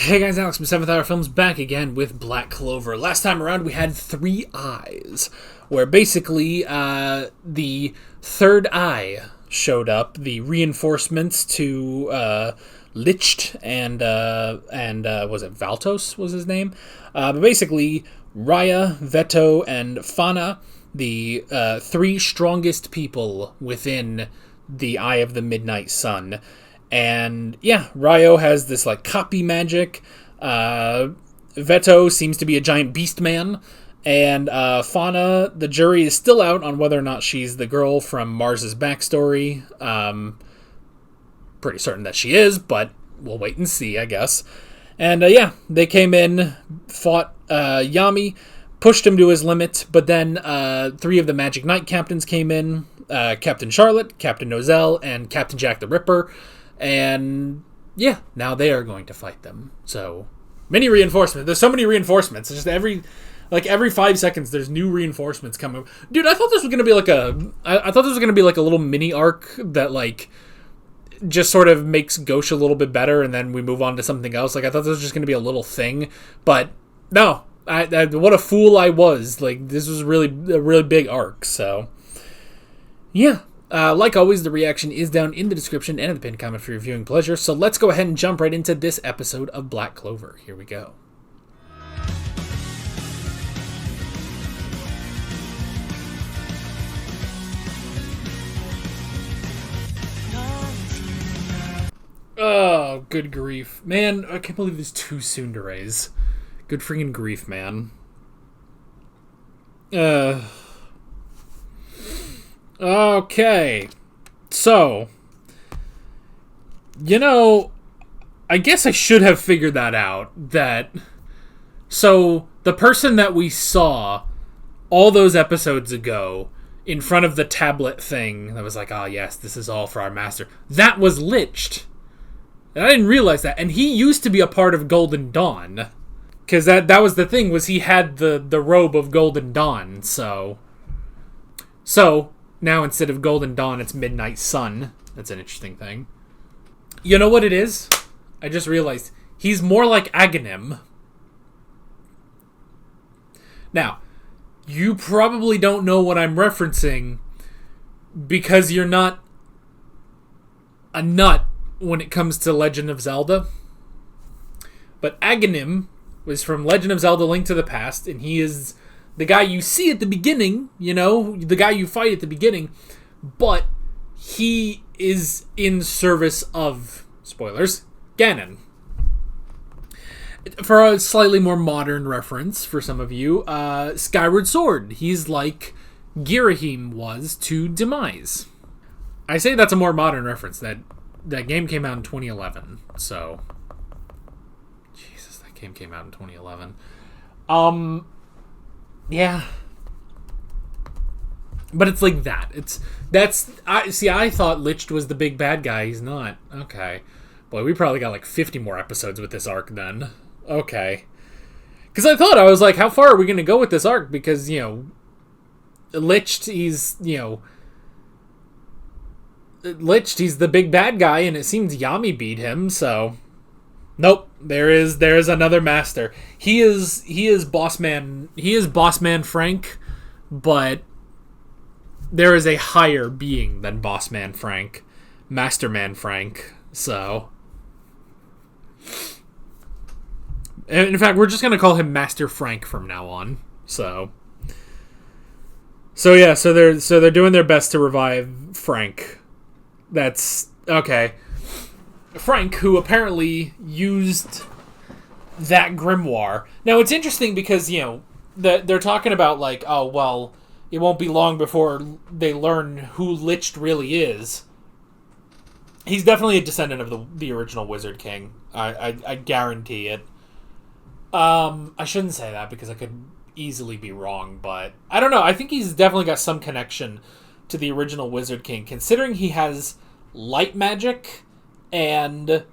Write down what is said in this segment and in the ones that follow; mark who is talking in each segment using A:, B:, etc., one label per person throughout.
A: Hey guys, Alex from 7th Hour Films back again with Black Clover. Last time around we had Three Eyes, where basically the third eye showed up, the reinforcements to Licht and was it Valtos was his name? But basically Raya, Veto, and Fana, the three strongest people within the Eye of the Midnight Sun. And yeah, Ryo has this like copy magic. Veto seems to be a giant beast man. And Fauna, the jury is still out on whether or not she's the girl from Mars's backstory. Pretty certain that she is, but we'll wait and see, I guess. And yeah, they came in, fought Yami, pushed him to his limit, but then three of the Magic Knight captains came in. Captain Charlotte, Captain Nozell, and Captain Jack the Ripper. And yeah, now they are going to fight them. So many reinforcements. There's so many reinforcements. It's just every 5 seconds there's new reinforcements coming. Dude, I thought this was gonna be like a little mini arc that like just sort of makes Gauche a little bit better, and then we move on to something else. Like I thought this was just gonna be a little thing, but no. I what a fool I was. Like this was really a really big arc. So yeah. Like always, the reaction is down in the description and in the pinned comment for your viewing pleasure, so let's go ahead and jump right into this episode of Black Clover. Here we go. Oh, good grief. Man, I can't believe there's two tsunderes. Good freaking grief, man. Okay, so, I guess I should have figured that out, so the person that we saw all those episodes ago in front of the tablet thing that was like, oh yes, this is all for our master, that was Licht. And I didn't realize that, and he used to be a part of Golden Dawn, because that was the thing, was he had the robe of Golden Dawn, so... Now, instead of Golden Dawn, it's Midnight Sun. That's an interesting thing. You know what it is? I just realized. He's more like Aghanim. Now, you probably don't know what I'm referencing because you're not a nut when it comes to Legend of Zelda. But Aghanim was from Legend of Zelda Link to the Past, and he is... the guy you see at the beginning, the guy you fight at the beginning, but he is in service of, spoilers, Ganon. For a slightly more modern reference for some of you, Skyward Sword. He's like Girahim was to Demise. I say that's a more modern reference. That game came out in 2011, so... Jesus, that game came out in 2011. Yeah. But it's like that. I thought Licht was the big bad guy. He's not. Okay. Boy, we probably got like 50 more episodes with this arc then. Okay. Because I was like, how far are we going to go with this arc? Because, Licht, he's the big bad guy, and it seems Yami beat him, so... Nope, there is another master. He is boss man Frank, but there is a higher being than boss man Frank, Master Man Frank. So, in fact, we're just gonna call him Master Frank from now on. So yeah, so they're doing their best to revive Frank. That's okay. Frank, who apparently used that grimoire. Now, it's interesting because, they're talking about, like, oh, well, it won't be long before they learn who Licht really is. He's definitely a descendant of the original Wizard King. I guarantee it. I shouldn't say that because I could easily be wrong, but I don't know. I think he's definitely got some connection to the original Wizard King, considering he has light magic... and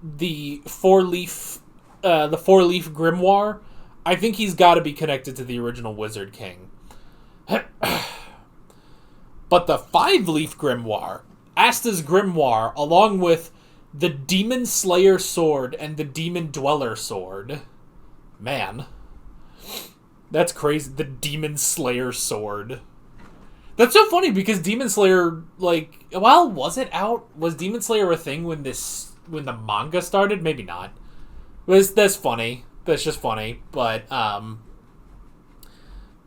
A: the four-leaf grimoire. I think he's got to be connected to the original Wizard King. But the 5-leaf grimoire, Asta's grimoire, along with The Demon Slayer sword and the Demon Dweller sword. Man. That's crazy. The Demon Slayer sword. That's so funny because Demon Slayer, like, well, was it out? Was Demon Slayer a thing when the manga started? Maybe not. That's funny. That's just funny. But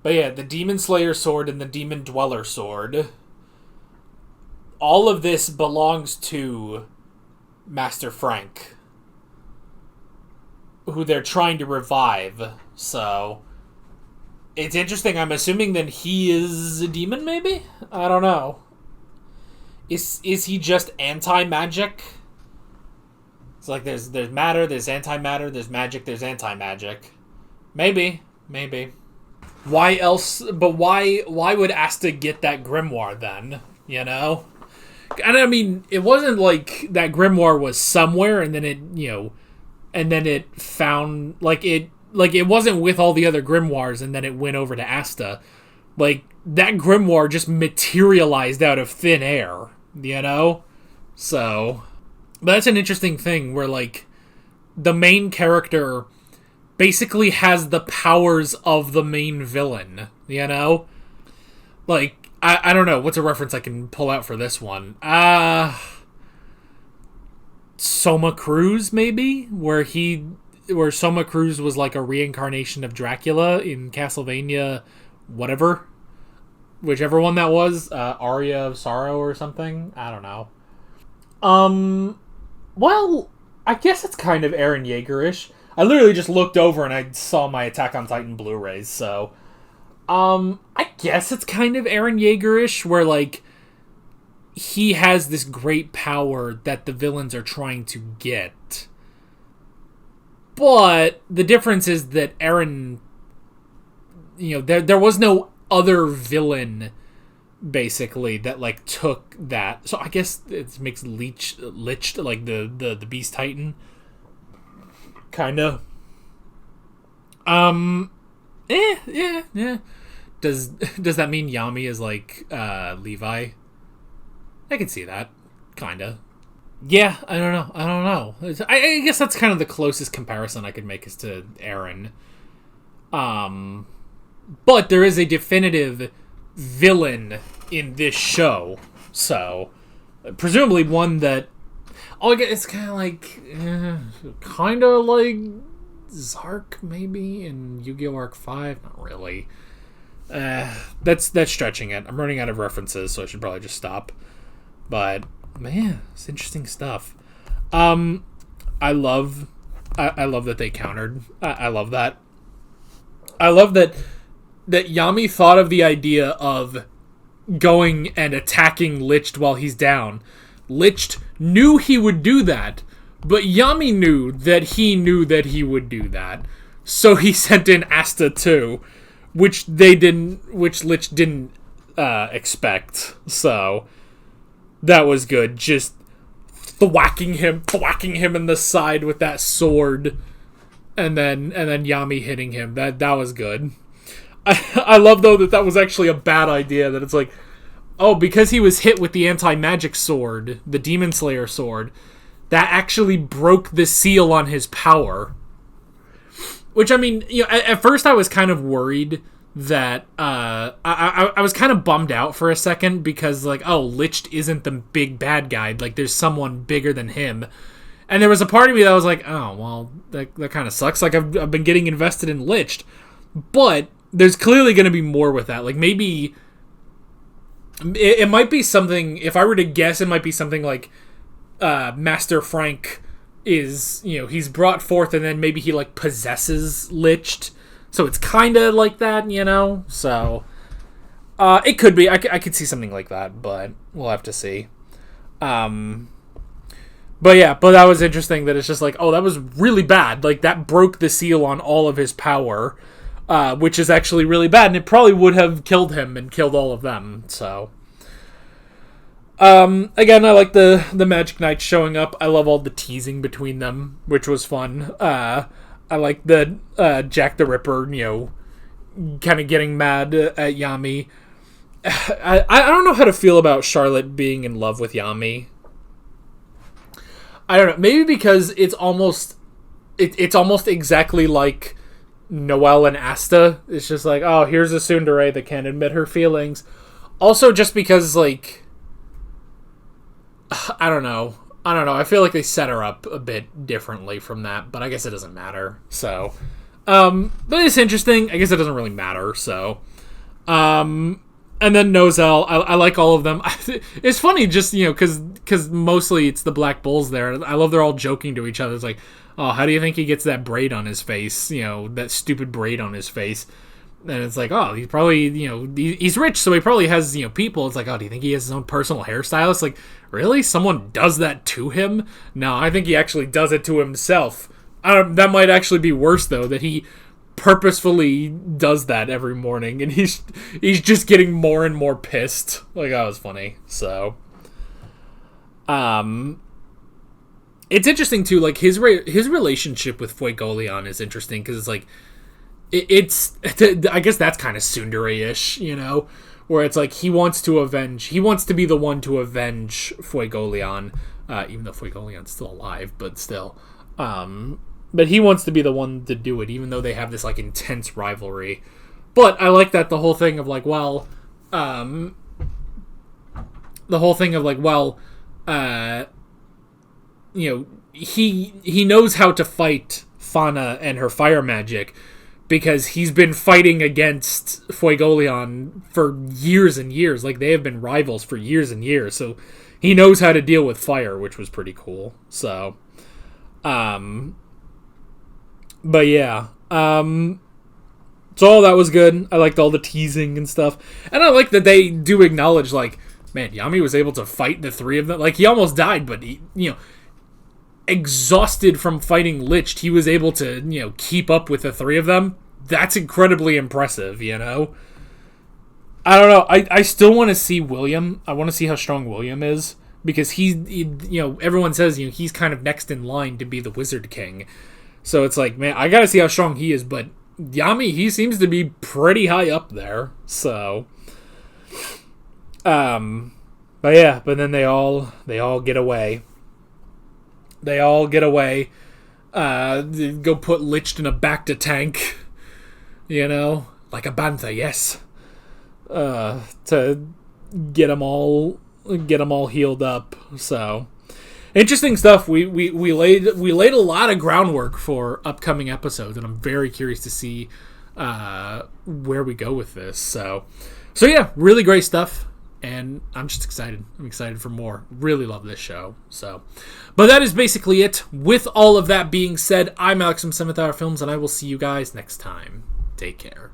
A: yeah, the Demon Slayer sword and the Demon Dweller sword. All of this belongs to Master Frank, who they're trying to revive. So it's interesting. I'm assuming that he is a demon, maybe? I don't know. Is he just anti-magic? It's like there's matter, there's antimatter, there's magic, there's anti-magic. Maybe. Why else? But why would Asta get that grimoire then? You know? And I mean, it wasn't like that grimoire was somewhere and then it found, it wasn't with all the other grimoires and then it went over to Asta. Like, that grimoire just materialized out of thin air, you know? So, but that's an interesting thing where, like, the main character basically has the powers of the main villain, you know? Like, I don't know. What's a reference I can pull out for this one? Soma Cruz, maybe? Where Soma Cruz was like a reincarnation of Dracula in Castlevania, whatever. Whichever one that was. Aria of Sorrow or something. I don't know. Well, I guess it's kind of Eren Yeager-ish. I literally just looked over and I saw my Attack on Titan Blu-rays, so... I guess it's kind of Eren Yeager-ish, where, like, he has this great power that the villains are trying to get. But the difference is that Eren, there was no other villain, basically, that, like, took that. So I guess it makes Lich like, the Beast Titan. Kinda. Yeah. Does that mean Yami is like Levi? I can see that, kinda. Yeah, I don't know. I guess that's kind of the closest comparison I could make is to Eren. But there is a definitive villain in this show, so presumably one that. Oh, it's kind of like Zark maybe in Yu-Gi-Oh! Arc 5. Not really. That's stretching it. I'm running out of references, so I should probably just stop. But man, it's interesting stuff. I love that they countered. I love that. I love that Yami thought of the idea of going and attacking Lich while he's down. Lich knew he would do that, but Yami knew that he would do that. So he sent in Asta too. Which Lich didn't expect. So that was good. Just thwacking him in the side with that sword, and then Yami hitting him. That was good. I love though that was actually a bad idea. That it's like, oh, because he was hit with the anti-magic sword, the Demon Slayer sword, that actually broke the seal on his power. Which, I mean, at first I was kind of worried that, I was kind of bummed out for a second because, like, oh, Lich isn't the big bad guy. Like, there's someone bigger than him. And there was a part of me that was like, oh, well, that kind of sucks. Like, I've been getting invested in Lich. But there's clearly going to be more with that. Like, maybe it might be something, if I were to guess, it might be something like Master Frank is, he's brought forth and then maybe he, like, possesses Lich. So it's kind of like that, So it could be. I could see something like that, but we'll have to see. But that was interesting that it's just like, oh, that was really bad. Like, that broke the seal on all of his power, which is actually really bad, and it probably would have killed him and killed all of them, so... Again, I like the Magic Knights showing up. I love all the teasing between them, which was fun. I like the Jack the Ripper, kind of getting mad at Yami. I don't know how to feel about Charlotte being in love with Yami. I don't know. Maybe because it's almost exactly like Noelle and Asta. It's just like, oh, here's a tsundere that can't admit her feelings. Also, just because, like, I don't know. I feel like they set her up a bit differently from that, but I guess it doesn't matter. So, but it's interesting. I guess it doesn't really matter. So, and then Nozel. I like all of them. It's funny, just, you know, because mostly it's the Black Bulls there. I love they're all joking to each other. It's like, oh, how do you think he gets that braid on his face? You know, that stupid braid on his face. And it's like, oh, he's probably, you know, he's rich, so he probably has, you know, people. It's like, oh, do you think he has his own personal hairstylist? Like, really? Someone does that to him? No, I think he actually does it to himself. That might actually be worse, though, that he purposefully does that every morning, and he's just getting more and more pissed. Like, that was funny. So, it's interesting, too, like, his relationship with Fuegoleon is interesting, because it's like, I guess that's kind of tsundere-ish, you know, where it's like he wants to be the one to avenge Fuegoleon, even though Fuegoleon's still alive, but still, but he wants to be the one to do it, even though they have this, like, intense rivalry. But I like that the whole thing of, like, well, you know, he knows how to fight Fauna and her fire magic, because he's been fighting against Fuegoleon for years and years. Like, they have been rivals for years and years. So he knows how to deal with fire, which was pretty cool. So, but yeah. So all that was good. I liked all the teasing and stuff. And I like that they do acknowledge, like, man, Yami was able to fight the three of them. Like, he almost died, but he, you know, exhausted from fighting Liched, he was able to, you know, keep up with the three of them. That's incredibly impressive, you know? I don't know. I still want to see William. I want to see how strong William is, because he, you know, everyone says, you know, he's kind of next in line to be the Wizard King. So it's like, man, I gotta see how strong he is, but Yami, he seems to be pretty high up there. So, but yeah, but then they all get away. They all get away, go put Liched in a Bacta tank, you know, like a Bantha, yes, to get them all healed up. So, interesting stuff. We laid a lot of groundwork for upcoming episodes, and I'm very curious to see where we go with this. So yeah, really great stuff. And I'm just excited. I'm excited for more. Really love this show. So, but that is basically it. With all of that being said, I'm Alex from 7th Hour Films, and I will see you guys next time. Take care.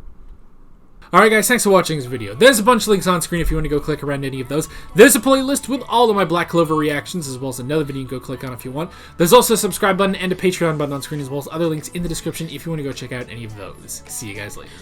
A: Alright guys, thanks for watching this video. There's a bunch of links on screen if you want to go click around any of those. There's a playlist with all of my Black Clover reactions, as well as another video you can go click on if you want. There's also a subscribe button and a Patreon button on screen, as well as other links in the description if you want to go check out any of those. See you guys later.